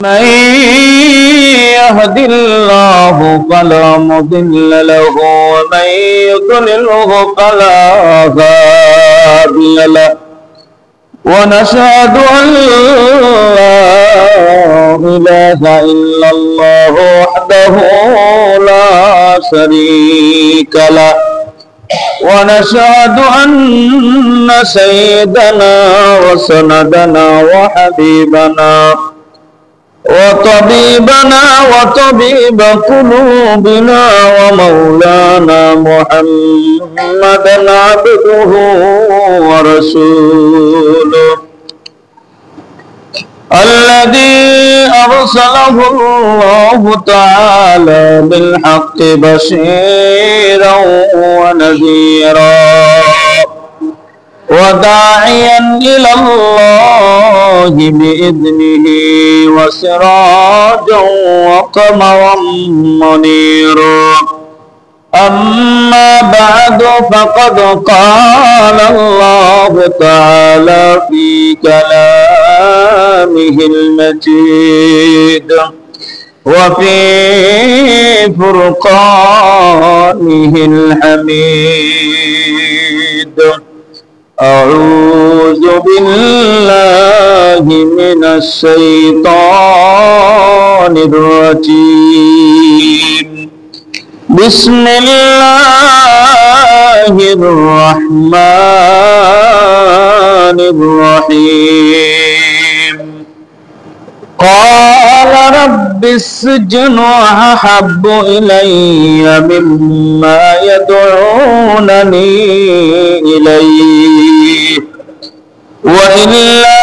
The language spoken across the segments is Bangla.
من يهد الله فلا مضل له ومن يضلله فلا هادي له ونشهد أن لا إله إلا الله وحده لا شريك له ونشهد أن سيدنا وسندنا وحبيبنا وطبيبنا وطبيب قلوبنا ومولانا محمدا عبده ورسوله الذي أرسله الله تعالى بالحق بشيرا ونذيرا وداعيا إلى الله بإذنه وسراجا وقمرا منيرا أما بعد فقد قال الله تعالى في كلامه المجيد وفي فرقانه الحميد أعوذ بالله من الشيطان الرجيم بسم الله الرحمن الرحيم قال رب السجن أحب إلي مما يدعونني إليه وإلا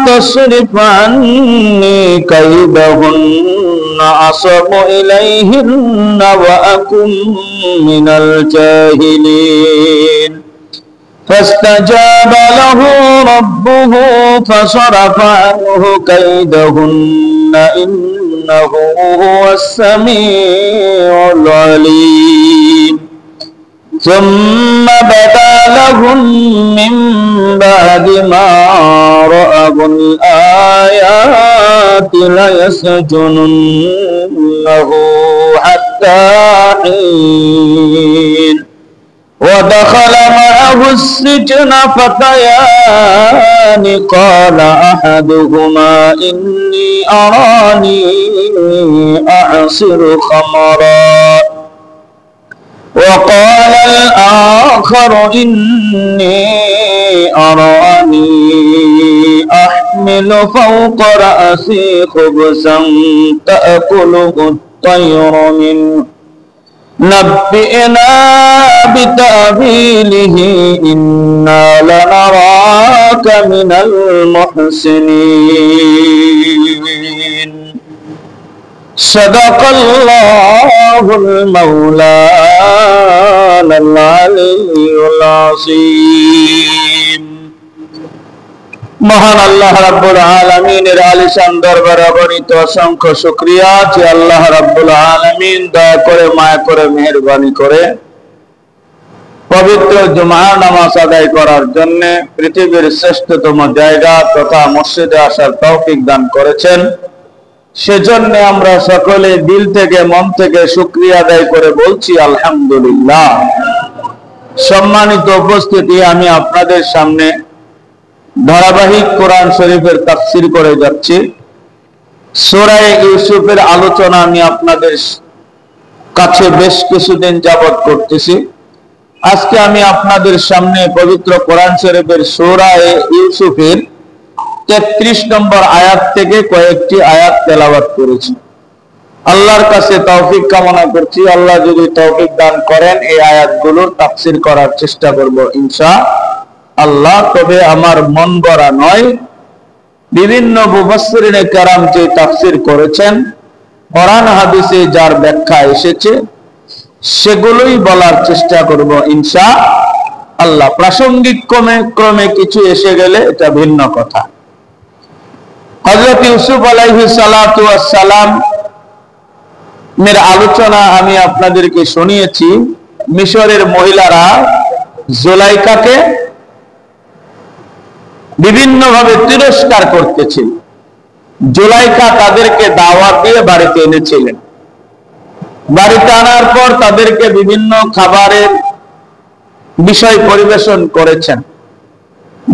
تصرف عني كيدهن أصب إليهن وأكن من الجاهلين فاستجاب له ربه فصرف عنه كيدهن إنه هو السميع العليم ثم بدا لهم من بعد ما رأوا الآيات ليسجننه حتى حين ودخل معه السجن فتيان قال أحدهما إني أراني أعصر خمرا وقال الآخر إني أراني أحمل فوق رأسي خبزا تأكله الطير منه نبئنا بتأويله إنا لنراك من المحسنين صدق الله المولانا العلي العظيم মহান আল্লাহ রাব্বুল আলামিনের আলিশান দরবারে অগণিত অসংখ্য শুকরিয়া যে আল্লাহ রাব্বুল আলামিন দয়া করে মায়া করে মেহেরবানি করে পবিত্র জুমার নামাজ আদায় করার জন্য পৃথিবীর শ্রেষ্ঠতম জায়গা তথা মসজিদে আসার তৌফিক দান করেছেন। সেজন্য আমরা সকলে দিল থেকে মন থেকে শুকরিয়া আদায় করে বলছি আলহামদুলিল্লাহ। সম্মানিত উপস্থিতি, আমি আপনাদের সামনে ধারাবাহিক কোরআন শরীফের তাফসীর করে যাচ্ছি। সূরা ইউসুফের আলোচনা আমি আপনাদের কাছে বেশ কিছুদিন যাবত করতেছি। আজকে আমি আপনাদের সামনে পবিত্র কোরআন শরীফের সূরা ইউসুফের 33 নম্বর আয়াত থেকে কয়েকটি আয়াত তেলাওয়াত করেছি। আল্লাহর কাছে তৌফিক কামনা করছি, আল্লাহ যদি তৌফিক দান করেন এই আয়াতগুলোর তাফসীর করার চেষ্টা করব ইনশাআল্লাহ। তবে আমার মন গড়া নয়, বিভিন্ন মুফাসসিরিনে কেরাম যে তাফসীর করেছেন, কোরআন হাদিসে যার ব্যাখ্যা এসেছে সেগুলোই বলার চেষ্টা করব ইনশাআল্লাহ। প্রাসঙ্গিক ক্রমে কিছু এসে গেলে এটা ভিন্ন কথা। হযরত ইউসুফ আলাইহিস সালাতু ওয়াস সালাম এর আলোচনা আমি আপনাদেরকে শুনিয়েছি। মিশরের মহিলারা জুলাইখা তাদেরকে দাওয়াত দিয়ে বাড়িতে এনেছিলেন। বাড়িতে আনার পর তাদেরকে বিভিন্ন খাবারের বিষয় পরিবেশন করেছেন,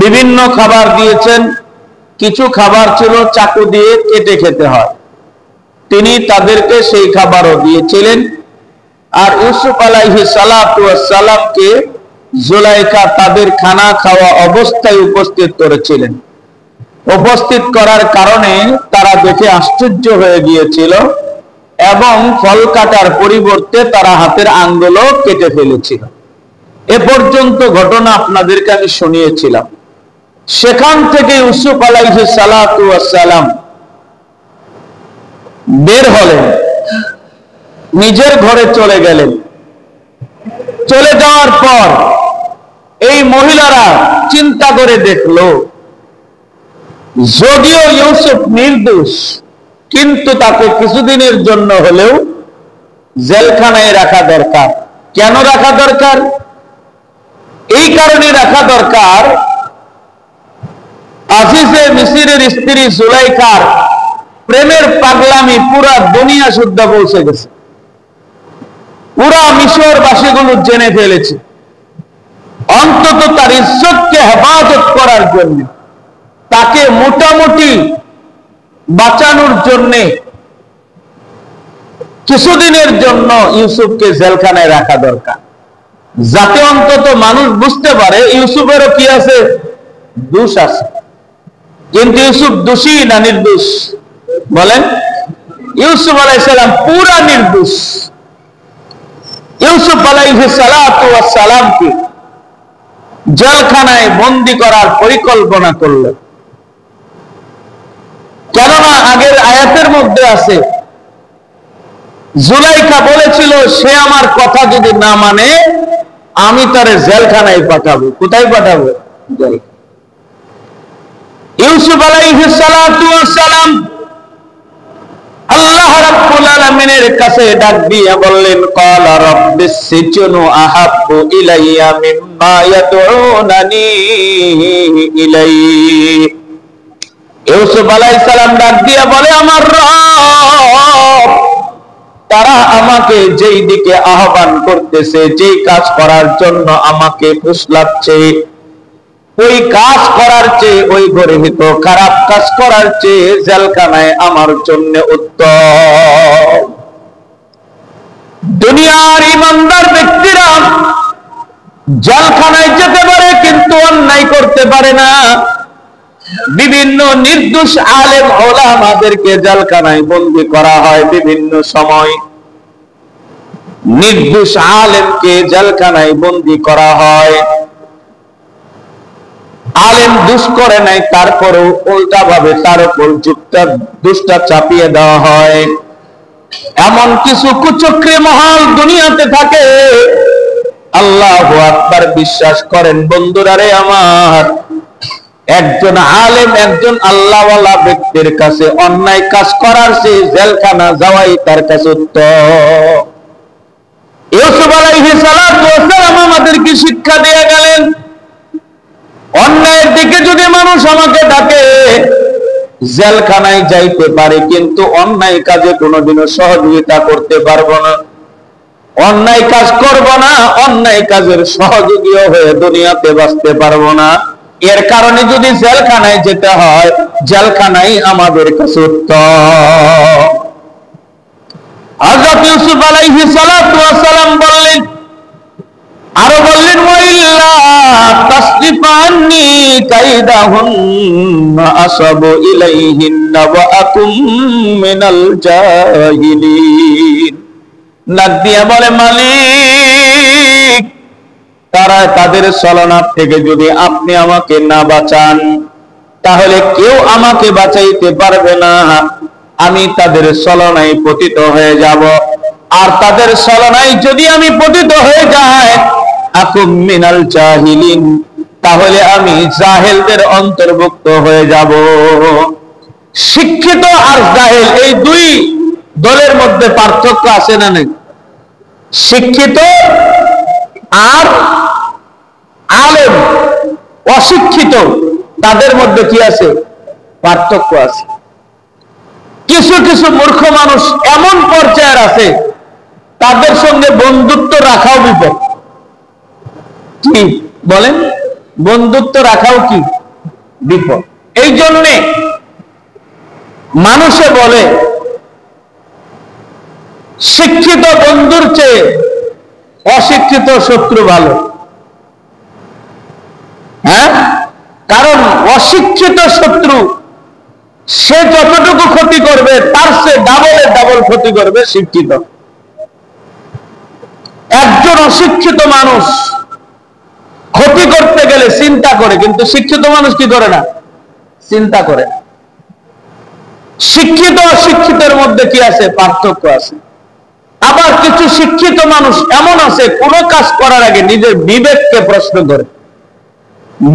বিভিন্ন খাবার দিয়েছেন। কিছু খাবার ছিল চাকু দিয়ে কেটে খেতে হয়, তিনি তাদেরকে সেই খাবারও দিয়েছিলেন। আর ইউসুফ আলাইহিস সালাতু ওয়াস সালামকে জুলাইখা তাদের খানা খাওয়া অবস্থায় উপস্থিত করেছিলেন। উপস্থিত করার কারণে তারা দেখে আশ্চর্য হয়ে গিয়েছিল এবং ফল কাটার পরিবর্তে তারা হাতের আঙ্গুলও কেটে ফেলেছিল। এ পর্যন্ত ঘটনা আপনাদেরকে আমি শুনিয়েছিলাম। সেখান থেকে ইউসুফ আলাইহিস সালাতু ওয়াস সালাম বের হলেন, নিজের ঘরে চলে গেলেন। চলে যাওয়ার পর এই মহিলারা চিন্তা করে দেখলো, যদিও ইউসুফ নির্দোষ, কিন্তু তাকে কিছুদিনের জন্য হলেও জেলখানায় রাখা দরকার। কেন রাখা দরকার? এই কারণে রাখা দরকার, আজিজে মিসরের স্ত্রী জুলাইখার প্রেমের পাগলামি পুরা দুনিয়া সুদ্ধা পৌঁছে গেছে, পুরা মিশরবাসীগুলো জেনে ফেলেছে। অন্তত তার ইজ্জতকে হেফাজত করার জন্য, তাকে মোটামুটি বাঁচানোর জন্য কিছুদিনের জন্য ইউসুফকে জেলখানায় রাখা দরকার, যাতে অন্তত মানুষ বুঝতে পারে ইউসুফেরও কি আছে, দোষ আছে। কিন্তু ইউসুফ দোষী না নির্দোষ? বলেন। ইউসুফ আলাইহিস সালাম পুরা নির্দোষ। ইউসুফ আলাইহিস সালাতু ওয়াস সালামকে জেলখানায় বন্দী করার পরিকল্পনা করলেন। কেননা আগের আয়াতের মধ্যে আছে, জুলাইখা বলেছিল সে আমার কথা যদি না মানে আমি তারে জেলখানায় পাঠাবো। কোথায় পাঠাবো? ইউসুফ আলাইহিস সালাতু ওয়াস সালাম আল্লাহ রাব্বুল আলামিনের কাছে ডাক দিয়ে বললেন, ক্বালা রাব্বিস সিজনু আহাব্বু ইলাইয়া মিম্মা ইয়াদউনানি ইলাইহি। ইউসুফ আলাইহিস সালাম ডাক দিয়ে বলে, আমার রব, তারা আমাকে যেই দিকে আহ্বান করতেছে, যেই কাজ করার জন্য আমাকে ফুসলাচ্ছে, ওই কাজ করার চেয়ে, ওই গর্হিত খারাপ কাজ করার চেয়ে জেলখানায় আমার জন্য উত্তম। দুনিয়ার ইমানদার ব্যক্তিরা জেলখানায় যেতে পারে কিন্তু অন্যায় করতে পারে না। বিভিন্ন নির্দোষ আলেম ওলামাদেরকে জেলখানায় বন্দী করা হয় বিভিন্ন সময়। নির্দোষ আলেমকে জেলখানায় বন্দী করা হয়, আলেম দোষ করে নাই, তারপরেও উল্টা ভাবে তার উপর দোষটা চাপিয়ে দেওয়া হয়। এমন কিছু কুচক্রী মহল দুনিয়াতে থাকে। আল্লাহু আকবার, বিশ্বাস করেন বন্ধুরা রে আমার, একজন আলেম, একজন আল্লাহওয়ালা ব্যক্তির কাছে অন্যায় কাজ করার চেয়ে জেলখানা যাওয়াই তার কাছে উত্তম। ইউসুফ আলাইহিস সালাতু ওয়াস সালাম আমাদেরকে শিক্ষা দিয়ে গেলেন, অন্যায়ের দিকে যদি মানুষ আমাকে ডাকে জেলখানায় যাইতে পারে, কিন্তু অন্যায় কাজে কোনোদিনও সহযোগিতা করতে পারবো না, অন্যায় কাজ করব না, অন্যায় কাজের সহযোগীও হয়ে দুনিয়াতে বাঁচতে পারবো না। এর কারণে যদি জেলখানায় যেতে হয়, জেলখানাই আমাদের কাছে উত্তম। হযরত ইউসুফ আলাইহিস সালাতু ওয়াস সালাম বললেন, আরো বললেন, ওয়াইল্লা তাসরিফানি কাইদাহুন্না আসাবু ইলাইহিন্না ওয়া আকুম মিনাল জাহিলিন। নাক দিয়া বলে, মালিক, তারা তাদের ছলনার থেকে যদি আপনি আমাকে না বাঁচান, তাহলে কেউ আমাকে বাঁচাইতে পারবে না। আমি তাদের ছলনায় পতিত হয়ে যাব, আর তাদের ছলনায় যদি আমি পতিত হয়ে যাই, আকুম মিনাল জাহিলিন, তাহলে আমি জাহেলদের অন্তর্ভুক্ত হয়ে যাব। শিক্ষিত আর জাহেল, এই দুই দলের মধ্যে পার্থক্য আছে না নেই? শিক্ষিত আর আলেম, অশিক্ষিত, তাদের মধ্যে কি আছে? পার্থক্য আছে। কিছু কিছু মূর্খ মানুষ এমন পর্যায়ের আছে, তাদের সঙ্গে বন্ধুত্ব রাখাও বিপদ। কি বলেন? বন্ধুত্ব রাখাও কি বিপদ। এই জন্যে মানুষে বলে শিক্ষিত বন্ধুর চেয়ে অশিক্ষিত শত্রু ভালো। হ্যাঁ, কারণ অশিক্ষিত শত্রু সে যতটুকু ক্ষতি করবে তার চেয়ে ডাবলের ডাবল ক্ষতি করবে শিক্ষিত। একজন অশিক্ষিত মানুষ ক্ষতি করতে গেলে চিন্তা করে, কিন্তু শিক্ষিত মানুষ কি করে না? চিন্তা করে। শিক্ষিত অশিক্ষিতের মধ্যে কি আছে? পার্থক্য আছে। আবার কিছু শিক্ষিত মানুষ এমন আছে, কোন কাজ করার আগে নিজের বিবেককে প্রশ্ন করে,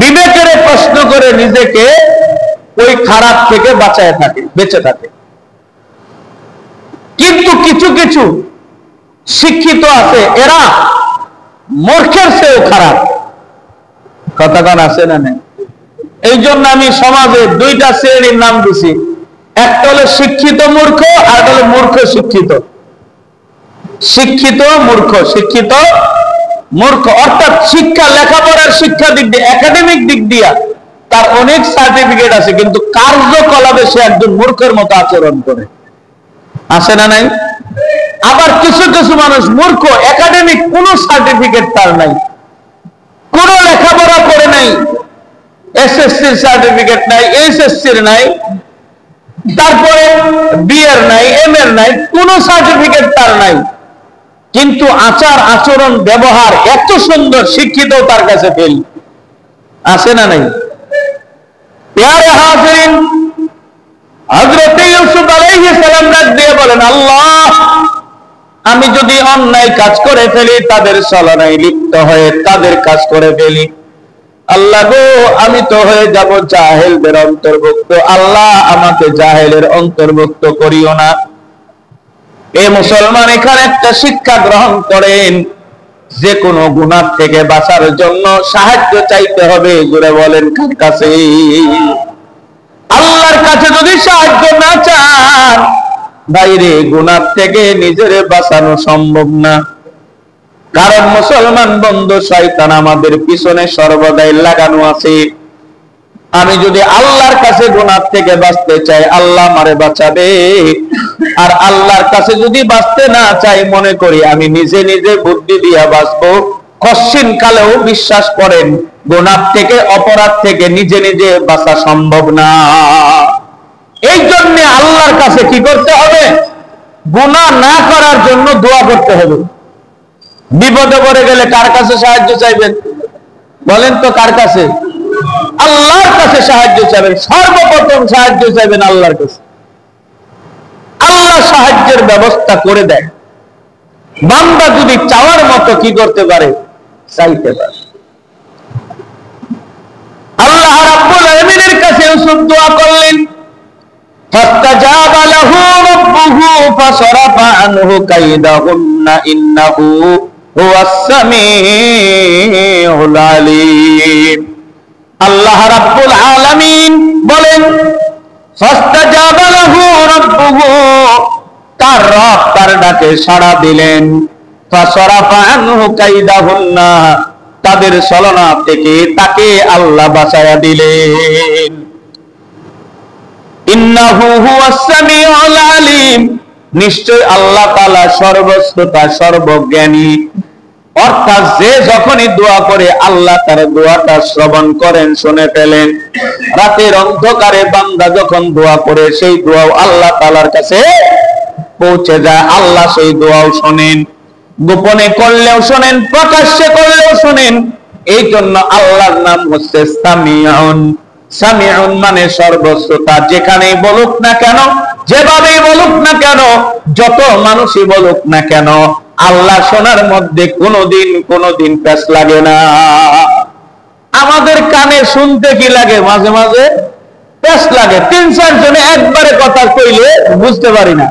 বিবেকের প্রশ্ন করে নিজেকে ওই খারাপ থেকে বাঁচায় থাকে, বেঁচে থাকে। কিন্তু কিছু কিছু শিক্ষিত আছে, এরা মূর্খের চেয়েও খারাপ। কথাগান আছে না নেই? এই জন্য আমি সমাজে দুইটা শ্রেণীর নাম দিছি, একটা হলো শিক্ষিত মূর্খ, আর একটা হলো মূর্খ শিক্ষিত। শিক্ষিত মূর্খ, শিক্ষিত মূর্খ অর্থাৎ শিক্ষা, লেখাপড়ার শিক্ষা দিক দিয়ে, একাডেমিক দিক দিয়া তার অনেক সার্টিফিকেট আছে, কিন্তু কার্যকলাপে সে একজন মূর্খের মতো আচরণ করে। আছে না নাই? আবার কিছু কিছু মানুষ মূর্খ, একাডেমিক কোন সার্টিফিকেট তার নাই, কোন লেখাপড়া করে নাই, এসএসসির সার্টিফিকেট নাই, এইচএসসির নাই, তারপরে বিএর নাই, এম এর নাই, কোন সার্টিফিকেট তার নাই, কিন্তু আচার আচরণ ব্যবহার এত সুন্দর, শিক্ষিত তার কাছে ফেল। আছে না নাই? প্যারে হাজিরিন, হযরত ইউসুফ আলাইহিস সালাম ডাক দিয়ে বলেন, আল্লাহ, আমি যদি অন্যায় কাজ করে ফেলি, তাদের ছলনায় লিপ্ত হয়ে তাদের কাজ করে ফেলি, আল্লাহ গো, আমি তো হয়ে যাব জাহেলদের অন্তর্ভুক্ত। আল্লাহ, আমাকে জাহেলের অন্তর্ভুক্ত করিও না। এ মুসলমান, এখানে একটা শিক্ষা গ্রহণ করেন, যে কোনো গুনাহ থেকে বাঁচার জন্য সাহায্য চাইতে হবে। জোরে বলেন, কার কাছে? আল্লাহর কাছে যদি সাহায্য না চান, বাইরে গুনাহ থেকে নিজের বাঁচানো সম্ভব না। কারণ মুসলমান বন্ধু, শয়তান আমাদের পিছনে সর্বদাই লাগানো আছে। আমি যদি আল্লাহর কাছে গুনাহ থেকে বাঁচতে চাই, আল্লাহ আমারে বাঁচাবে। আর আল্লাহর কাছে যদি বাঁচতে না চাই, মনে করি আমি নিজে নিজে বুদ্ধি দিয়া বাঁচবো, কশ্চিন কালেও বিশ্বাস করেন গুনাহ থেকে, অপরাধ থেকে নিজে নিজে বাঁচা সম্ভব না। এই জন্য আল্লাহর কাছে কি করতে হবে? গুনাহ না করার জন্য দোয়া করতে হবে। বিপদে পড়ে গেলে কার কাছে সাহায্য চাইবেন? বলেন তো, কার কাছে? আল্লাহর কাছে সাহায্য চাইবেন। সর্বপ্রথম সাহায্য চাইবেন আল্লাহর কাছে। আল্লাহ সাহায্যের ব্যবস্থা করে দেয়। বান্দা যদি চাওয়ার মতো কি করতে পারে? চাইতে পারে। আল্লাহ রাব্বুল আলামিনের কাছে ইউসুফ দোয়া করলেন, ফাস্তাজাবা লাহু রাব্বুহু ফাসরাফা আনহু কাইদাহুন্না ইন্নাহু হুয়াস সামিউল আলীম। আল্লাহ রাব্বুল আলামিন বলেন, ফাস্তাজাবা লাহু রাব্বুহু, তার রব তার ডাকে সাড়া দিলেন। ফাসরাফা আনহু কাইদাহুন্না, তাদের ছলনা থেকে তাকে আল্লাহ বাঁচায়া দিলেন। ইন্নাহু হুয়াস সামিউল আলীম, নিশ্চয় আল্লাহ তাআলা সর্বশ্রোতা, সর্বজ্ঞানী। অর্থাৎ যে যখনই দোয়া করে, আল্লাহ তার দোয়াটা শ্রবণ করেন, শুনে ফেলেন। রাতের অন্ধকারে বান্দা যখন দোয়া করে, সেই দোয়াও আল্লাহ তাআলার কাছে পৌঁছে যায়। আল্লাহ সেই দোয়াও শোনেন, গোপনে করলেও শোনেন, প্রকাশ্যে করলেও শোনেন। এই জন্য আল্লাহর নাম হচ্ছে সামিউন। সামিউন মানে সর্বশ্রোতা। যেখানেই বলুক না কেন, যেভাবেই বলুক না কেন, যত মানুষই বলুক না কেন, আল্লাহ শোনার মধ্যে কোনোদিন প্যাঁচ লাগে না। আমাদের কানে শুনতে কি লাগে? মাঝে মাঝে প্যাঁচ লাগে। ৩-৪ জনে একবারে কথা কইলে বুঝতে পারি না।